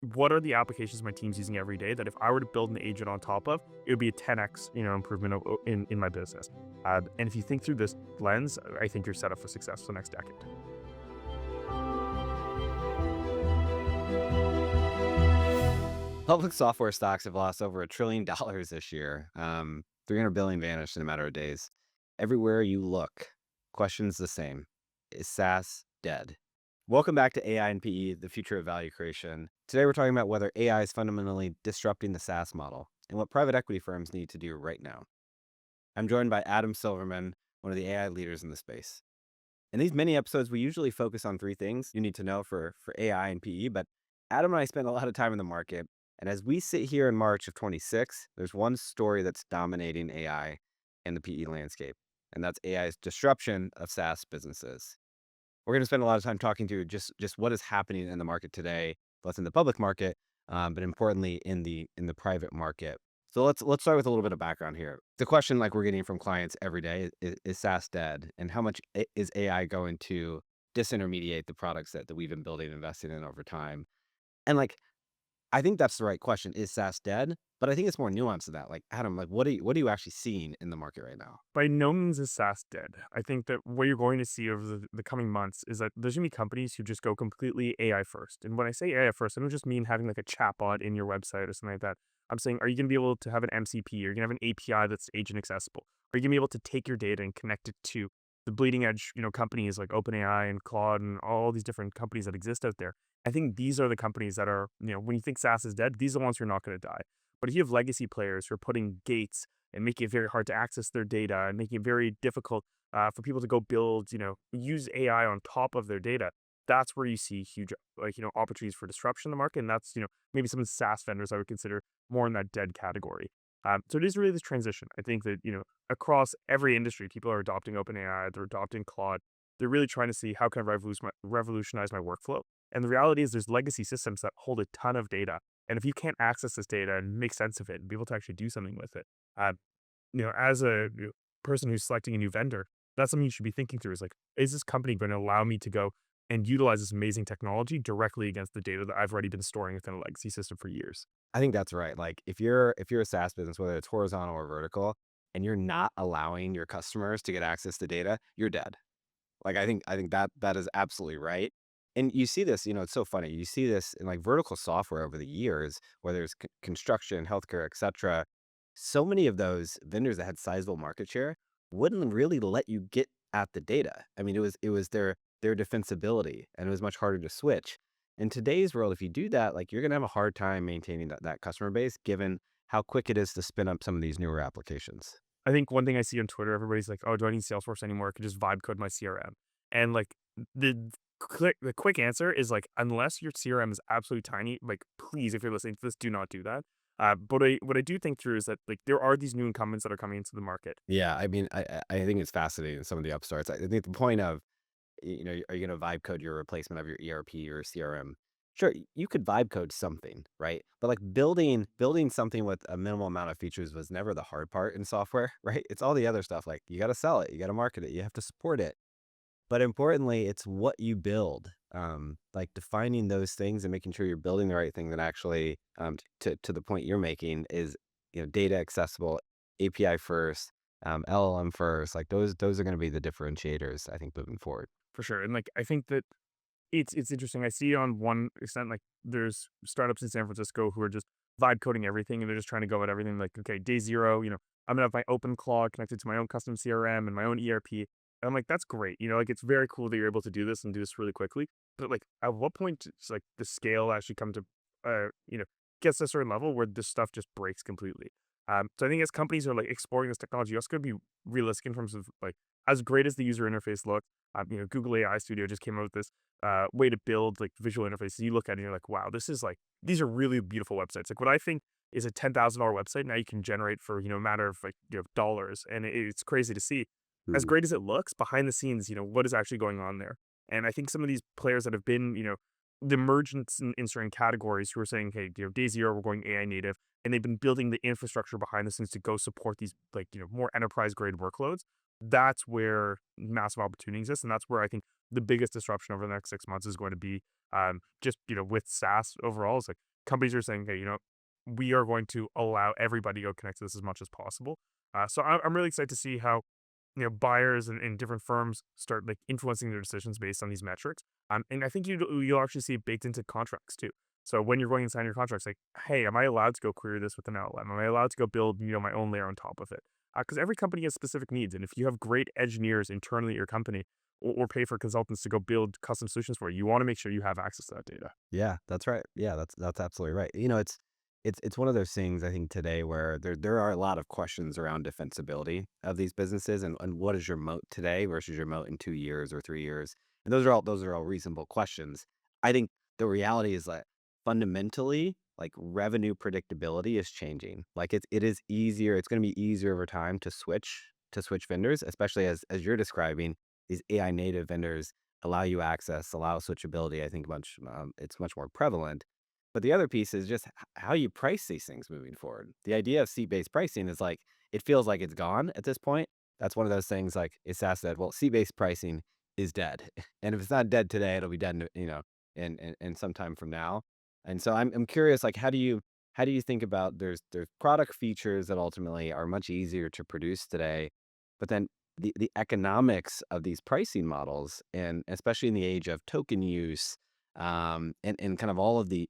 what are the applications my team's using every day that if I were to build an agent on top of, it would be a 10x, improvement in my business. And if you think through this lens, I think you're set up for success for the next decade. Public software stocks have lost over $1 trillion this year. 300 billion vanished in a matter of days. Everywhere you look, questions the same. Is SaaS dead? Welcome back to AI and PE, the future of value creation. Today we're talking about whether AI is fundamentally disrupting the SaaS model and what private equity firms need to do right now. I'm joined by Adam Silverman, one of the AI leaders in the space. In these mini episodes, we usually focus on three things you need to know for AI and PE, but Adam and I spend a lot of time in the market. And as we sit here in March of 26, there's one story that's dominating AI and the PE landscape, and that's AI's disruption of SaaS businesses. We're going to spend a lot of time talking through just what is happening in the market today, both in the public market, but importantly in the private market. So let's start with a little bit of background here. The question like we're getting from clients every day is SaaS dead, and how much is AI going to disintermediate the products that we've been building and investing in over time? And like I think that's the right question. Is SaaS dead? But I think it's more nuanced than that. Like Adam, like what are you actually seeing in the market right now? By no means is SaaS dead. I think that what you're going to see over the coming months is that there's going to be companies who just go completely AI first. And when I say AI first, I don't just mean having like a chatbot in your website or something like that. I'm saying, are you going to be able to have an MCP? Are you going to have an API that's agent accessible? Are you going to be able to take your data and connect it to the bleeding edge, companies like OpenAI and Claude and all these different companies that exist out there? I think these are the companies that are, when you think SaaS is dead, these are the ones who are not going to die. But if you have legacy players who are putting gates and making it very hard to access their data and making it very difficult for people to go build, use AI on top of their data. That's where you see huge, opportunities for disruption in the market. And that's, maybe some of the SaaS vendors I would consider more in that dead category. So it is really this transition. I think that, across every industry, people are adopting OpenAI, they're adopting Claude. They're really trying to see how can I revolutionize my workflow. And the reality is there's legacy systems that hold a ton of data. And if you can't access this data and make sense of it and be able to actually do something with it, uh, as a person who's selecting a new vendor, that's something you should be thinking through is like, is this company going to allow me to go and utilize this amazing technology directly against the data that I've already been storing within a legacy system for years? I think that's right. Like if you're a SaaS business, whether it's horizontal or vertical, and you're not allowing your customers to get access to data, you're dead. Like I think that is absolutely right. And you see this, it's so funny. You see this in like vertical software over the years, whether it's construction, healthcare, et cetera. So many of those vendors that had sizable market share wouldn't really let you get at the data. I mean, it was their defensibility, and it was much harder to switch. In today's world, if you do that, like you're gonna have a hard time maintaining that customer base, given how quick it is to spin up some of these newer applications. I think one thing I see on Twitter, everybody's like, "Oh, do I need Salesforce anymore? I could just vibe code my CRM." And like the quick answer is like, unless your CRM is absolutely tiny, like please, if you're listening to this, do not do that. But what I do think through is that like there are these new incumbents that are coming into the market. Yeah, I mean, I think it's fascinating some of the upstarts. I think the point of are you going to vibe code your replacement of your ERP or CRM? Sure, you could vibe code something, right? But like building something with a minimal amount of features was never the hard part in software, right? It's all the other stuff. Like you got to sell it, you got to market it, you have to support it. But importantly, it's what you build. Like defining those things and making sure you're building the right thing that actually, to the point you're making, is data accessible, API first, LLM first. Like those are going to be the differentiators, I think, moving forward. For sure. And like I think that it's interesting. I see on one extent, like there's startups in San Francisco who are just vibe coding everything and they're just trying to go at everything like, okay, day zero, I'm gonna have my open claw connected to my own custom CRM and my own ERP. And I'm like, that's great. Like it's very cool that you're able to do this and do this really quickly. But like at what point does like the scale actually come to uh, you know, gets to a certain level where this stuff just breaks completely. So I think as companies are like exploring this technology, you also gotta be realistic in terms of like as great as the user interface looks. Google AI Studio just came out with this way to build like visual interfaces. You look at it and you're like, wow, this is like these are really beautiful websites. Like what I think is a $10,000 website now you can generate for a matter of like dollars, and it's crazy to see. As Mhm. great as it looks behind the scenes, what is actually going on there? And I think some of these players that have been the emergence in certain categories who are saying, hey, day zero we're going AI native, and they've been building the infrastructure behind the scenes to go support these like more enterprise grade workloads. That's where massive opportunity exists, and that's where I think the biggest disruption over the next 6 months is going to be just with SaaS overall is like companies are saying, hey, we are going to allow everybody to go connect to this as much as possible. So I'm really excited to see how buyers and different firms start like influencing their decisions based on these metrics. And I think you'll actually see it baked into contracts too. So when you're going and sign your contracts, like, hey, am I allowed to go query this with an LLM? Am I allowed to go build my own layer on top of it? Because every company has specific needs, and if you have great engineers internally at your company, or pay for consultants to go build custom solutions for you, you want to make sure you have access to that data. Yeah, that's right. Yeah, that's absolutely right. It's one of those things I think today where there are a lot of questions around defensibility of these businesses and what is your moat today versus your moat in 2 years or 3 years. And those are all reasonable questions. I think the reality is that fundamentally, like revenue predictability is changing. Like it is easier, it's going to be easier over time to switch vendors, especially as you're describing, these AI native vendors allow you access, allow switchability. I think it's much more prevalent. But the other piece is just how you price these things moving forward. The idea of seat-based pricing is like it feels like it's gone at this point. That's one of those things like is SaaS dead? Well, seat-based pricing is dead, and if it's not dead today, it'll be dead, in some time from now. And so I'm curious, like how do you think about there's product features that ultimately are much easier to produce today, but then the economics of these pricing models, and especially in the age of token use, and kind of all of the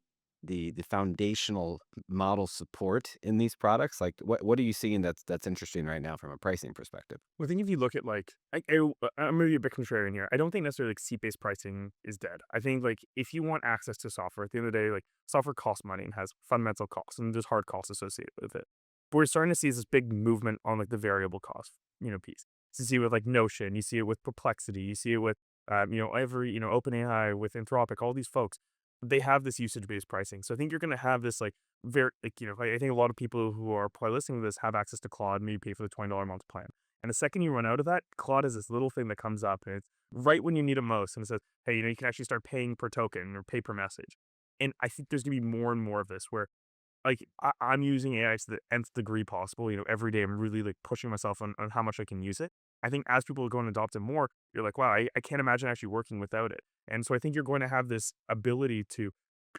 foundational model support in these products, like what are you seeing that's interesting right now from a pricing perspective? Well, I think if you look at like, I'm gonna be a bit contrarian here. I don't think necessarily like seat-based pricing is dead. I think like if you want access to software, at the end of the day, like software costs money and has fundamental costs, and there's hard costs associated with it. But we're starting to see this big movement on like the variable cost, piece. So you see it with like Notion, you see it with Perplexity, you see it with every OpenAI with Anthropic, all these folks. They have this usage-based pricing. So I think you're gonna have this like very like I think a lot of people who are probably listening to this have access to Claude, maybe pay for the $20 a month plan. And the second you run out of that, Claude is this little thing that comes up and it's right when you need it most. And it says, hey, you can actually start paying per token or pay per message. And I think there's going to be more and more of this where like I'm using AI to the nth degree possible. Every day I'm really like pushing myself on how much I can use it. I think as people go and adopt it more, you're like, wow, I can't imagine actually working without it. And so I think you're going to have this ability to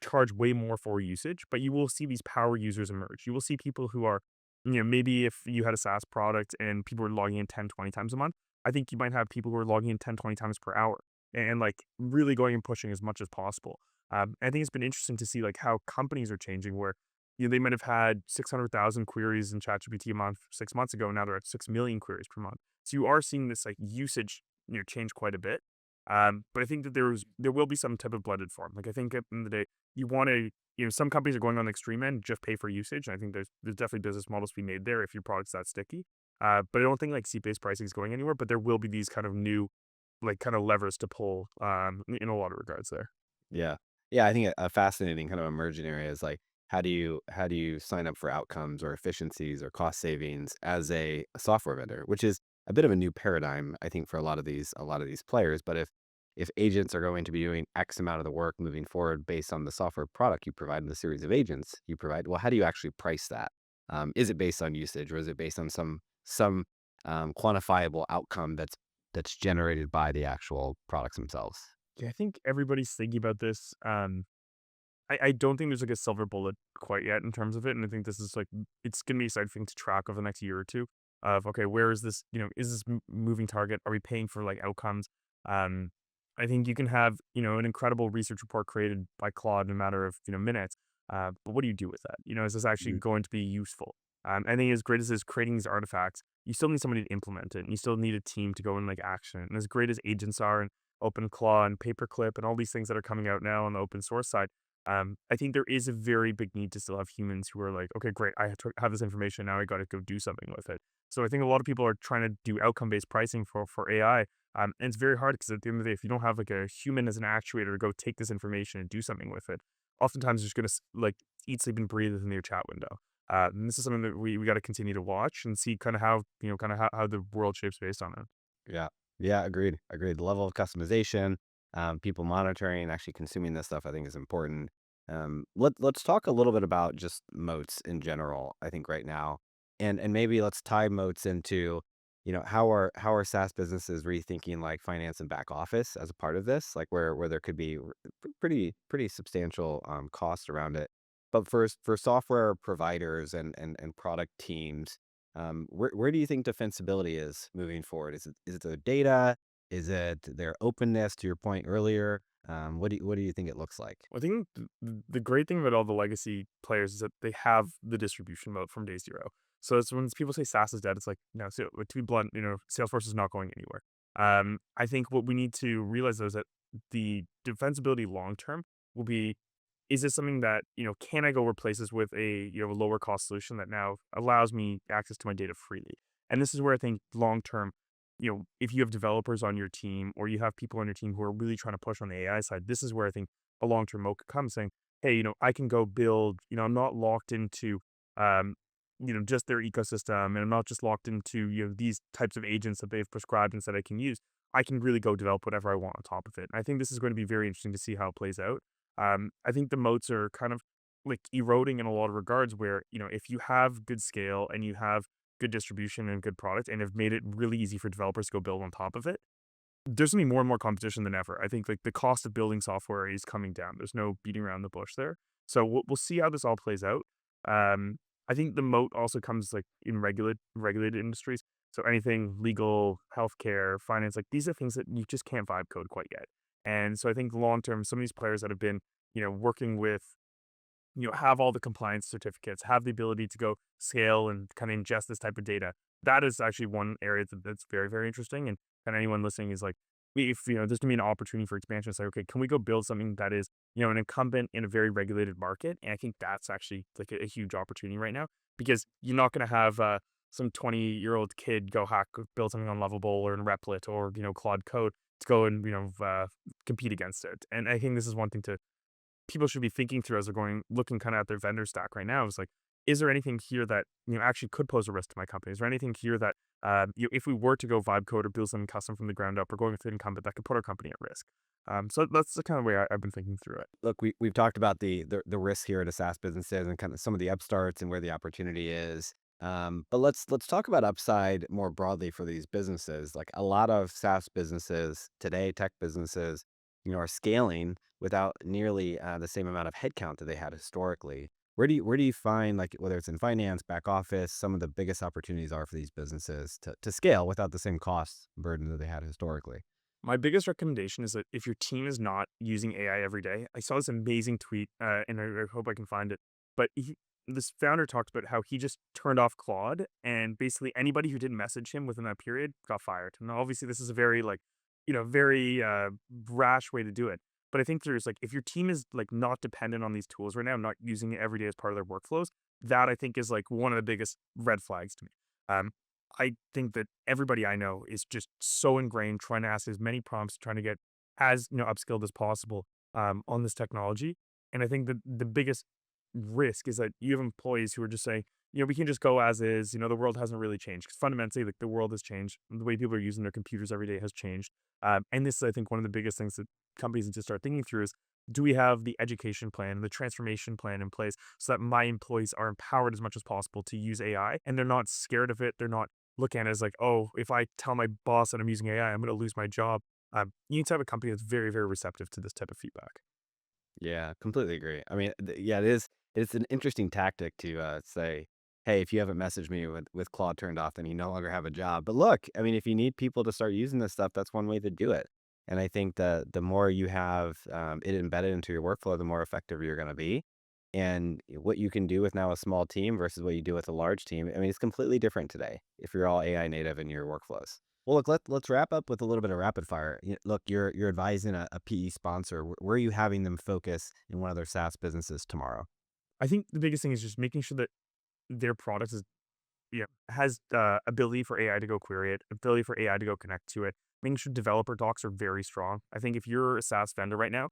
charge way more for usage, but you will see these power users emerge. You will see people who are, maybe if you had a SaaS product and people were logging in 10, 20 times a month, I think you might have people who are logging in 10, 20 times per hour and like really going and pushing as much as possible. I think it's been interesting to see like how companies are changing where they might have had 600,000 queries in ChatGPT a month 6 months ago. Now they're at 6 million queries per month. So you are seeing this like usage, change quite a bit. But I think that there will be some type of blended form. Like I think at the end of the day, you want to, some companies are going on the extreme end, just pay for usage. And I think there's definitely business models to be made there if your product's that sticky. But I don't think like seat-based pricing is going anywhere. But there will be these kind of new, like kind of levers to pull in a lot of regards there. Yeah. Yeah, I think a fascinating kind of emerging area is like how do you sign up for outcomes or efficiencies or cost savings as a software vendor, which is a bit of a new paradigm, I think, for a lot of these players. But if agents are going to be doing X amount of the work moving forward based on the software product you provide and the series of agents you provide, well, how do you actually price that? Is it based on usage or is it based on some quantifiable outcome that's generated by the actual products themselves? Yeah, I think everybody's thinking about this. I don't think there's like a silver bullet quite yet in terms of it. And I think this is like, it's going to be a exciting thing to track over the next year or two of, okay, where is this, is this moving target? Are we paying for like outcomes? Um, I think you can have, an incredible research report created by Claude in a matter of, minutes. But what do you do with that? Is this actually Mhm. going to be useful? I think as great as is creating these artifacts, you still need somebody to implement it. And you still need a team to go and like action it. And as great as agents are and OpenClaw and Paperclip and all these things that are coming out now on the open source side, I think there is a very big need to still have humans who are like, okay, great, I have this information now. I got to go do something with it. So I think a lot of people are trying to do outcome based pricing for AI, and it's very hard because at the end of the day, if you don't have like a human as an actuator to go take this information and do something with it, oftentimes it's going to like eat, sleep, and breathe in your chat window. And this is something that we got to continue to watch and see kind of how kind of how the world shapes based on it. Yeah. Yeah, agreed. Agreed. The level of customization, people monitoring, actually consuming this stuff, I think is important. Let's talk a little bit about just moats in general, I think right now. And maybe let's tie moats into, how are SaaS businesses rethinking like finance and back office as a part of this, like where there could be pretty substantial cost around it. But for software providers and product teams, where do you think defensibility is moving forward? Is it their data? Is it their openness? To your point earlier, what do you think it looks like? I think the great thing about all the legacy players is that they have the distribution mode from day zero. So it's when people say SaaS is dead, it's like, no, so to be blunt, Salesforce is not going anywhere. I think what we need to realize though is that the defensibility long term will be, is this something that, can I go replace this with a, lower cost solution that now allows me access to my data freely? And this is where I think long term, if you have developers on your team or you have people on your team who are really trying to push on the AI side, this is where I think a long term moat could come saying, hey, I can go build, I'm not locked into, um, just their ecosystem and I'm not just locked into, these types of agents that they've prescribed and said I can use. I can really go develop whatever I want on top of it. And I think this is going to be very interesting to see how it plays out. I think the moats are kind of like eroding in a lot of regards where, if you have good scale and you have good distribution and good product and have made it really easy for developers to go build on top of it, there's gonna be more and more competition than ever. I think like the cost of building software is coming down. There's no beating around the bush there. So we'll see how this all plays out. Um, I think the moat also comes like in regulated industries. So anything legal, healthcare, finance, like these are things that you just can't vibe code quite yet. And so I think long term, some of these players that have been, working with, have all the compliance certificates, have the ability to go scale and kind of ingest this type of data. That is actually one area that's very, very interesting. And anyone listening is like, if there's gonna be an opportunity for expansion, it's like, okay, can we go build something that is, an incumbent in a very regulated market? And I think that's actually like a huge opportunity right now because you're not gonna have some 20-year-old kid go build something on Lovable or in Replit or Claude Code to go and compete against it. And I think this is one thing to people should be thinking through as they're going looking kinda at their vendor stack right now is like, is there anything here that, actually could pose a risk to my company? Is there anything here that, if we were to go vibe code or build something custom from the ground up or going with an incumbent that could put our company at risk? So that's the kind of way I've been thinking through it. Look, we've talked about the risks here to SaaS businesses and kind of some of the upstarts and where the opportunity is. But let's talk about upside more broadly for these businesses. Like a lot of SaaS businesses today, tech businesses, are scaling without nearly the same amount of headcount that they had historically. Where do you find, like, whether it's in finance, back office, some of the biggest opportunities are for these businesses to scale without the same cost burden that they had historically? My biggest recommendation is that if your team is not using AI every day, I saw this amazing tweet, and I hope I can find it. But this founder talked about how he just turned off Claude, and basically anybody who didn't message him within that period got fired. And obviously, this is a very like, very rash way to do it. But I think there's like, if your team is like not dependent on these tools right now, not using it every day as part of their workflows, that I think is like one of the biggest red flags to me. Um, I think that everybody I know is just so ingrained trying to ask as many prompts, trying to get as, upskilled as possible, on this technology. And I think that the biggest risk is that you have employees who are just saying, we can just go as is, the world hasn't really changed. Because fundamentally, like the world has changed. The way people are using their computers every day has changed. And this is, I think, one of the biggest things that companies need to start thinking through is, do we have the education plan, the transformation plan in place so that my employees are empowered as much as possible to use AI and they're not scared of it? They're not look at it as like, oh, if I tell my boss that I'm using AI, I'm going to lose my job. You need to have a company that's very, very receptive to this type of feedback. Yeah, completely agree. I mean, yeah, it's an interesting tactic to say, hey, if you haven't messaged me with Claude turned off, then you no longer have a job. But look, I mean, if you need people to start using this stuff, that's one way to do it. And I think that the more you have it embedded into your workflow, the more effective you're going to be. And what you can do with now a small team versus what you do with a large team, I mean, it's completely different today if you're all AI native in your workflows. Well, look, let's wrap up with a little bit of rapid fire. Look, you're advising a PE sponsor. Where are you having them focus in one of their SaaS businesses tomorrow? I think the biggest thing is just making sure that their product is, has the ability for AI to go query it, ability for AI to go connect to it, making sure developer docs are very strong. I think if you're a SaaS vendor right now,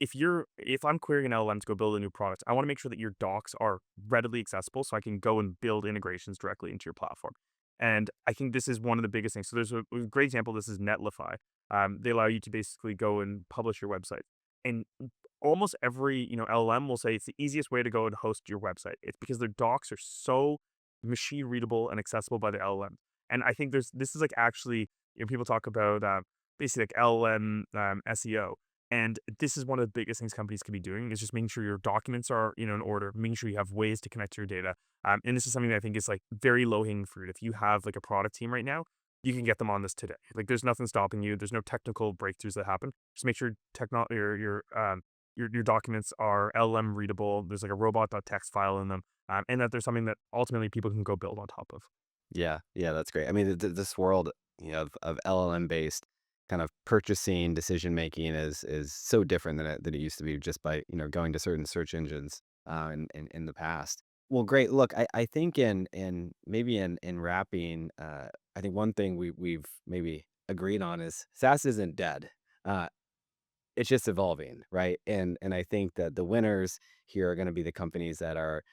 if I'm querying an LLM to go build a new product, I want to make sure that your docs are readily accessible so I can go and build integrations directly into your platform. And I think this is one of the biggest things. So there's a great example. This is Netlify. They allow you to basically go and publish your website. And almost every LLM will say it's the easiest way to go and host your website. It's because their docs are so machine readable and accessible by the LLM. And I think this is like actually, people talk about basically like LLM SEO. And this is one of the biggest things companies can be doing is just making sure your documents are, in order, making sure you have ways to connect to your data. And this is something that I think is like very low hanging fruit. If you have like a product team right now, you can get them on this today. Like there's nothing stopping you. There's no technical breakthroughs that happen. Just make sure your documents are LLM readable. There's like a robot.txt file in them, and that there's something that ultimately people can go build on top of. Yeah, yeah, that's great. I mean, this world, of LLM based kind of purchasing decision making is so different than it used to be just by going to certain search engines in the past. Well, great. Look, I think in maybe in wrapping, I think one thing we've maybe agreed on is SaaS isn't dead. Uh, it's just evolving, right? And I think that the winners here are going to be the companies that are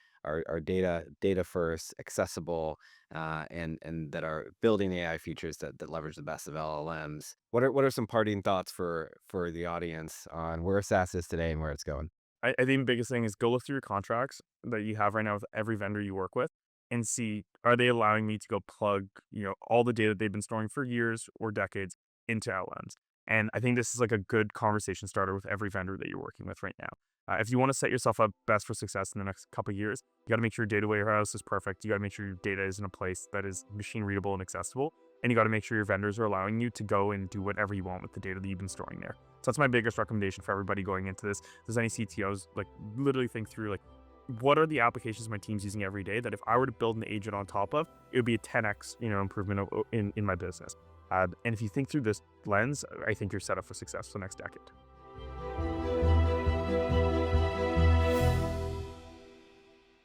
data first, accessible, and that are building AI features that leverage the best of LLMs. What are some parting thoughts for the audience on where SaaS is today and where it's going? I think the biggest thing is go look through your contracts that you have right now with every vendor you work with and see, are they allowing me to go plug, all the data they've been storing for years or decades into LLMs? And I think this is like a good conversation starter with every vendor that you're working with right now. If you want to set yourself up best for success in the next couple of years, you got to make sure your data warehouse is perfect. You got to make sure your data is in a place that is machine readable and accessible. And you got to make sure your vendors are allowing you to go and do whatever you want with the data that you've been storing there. So that's my biggest recommendation for everybody going into this. If there's any CTOs, like literally think through like what are the applications my team's using every day that if I were to build an agent on top of, it would be a 10x improvement in my business. And if you think through this lens, I think you're set up for success for the next decade.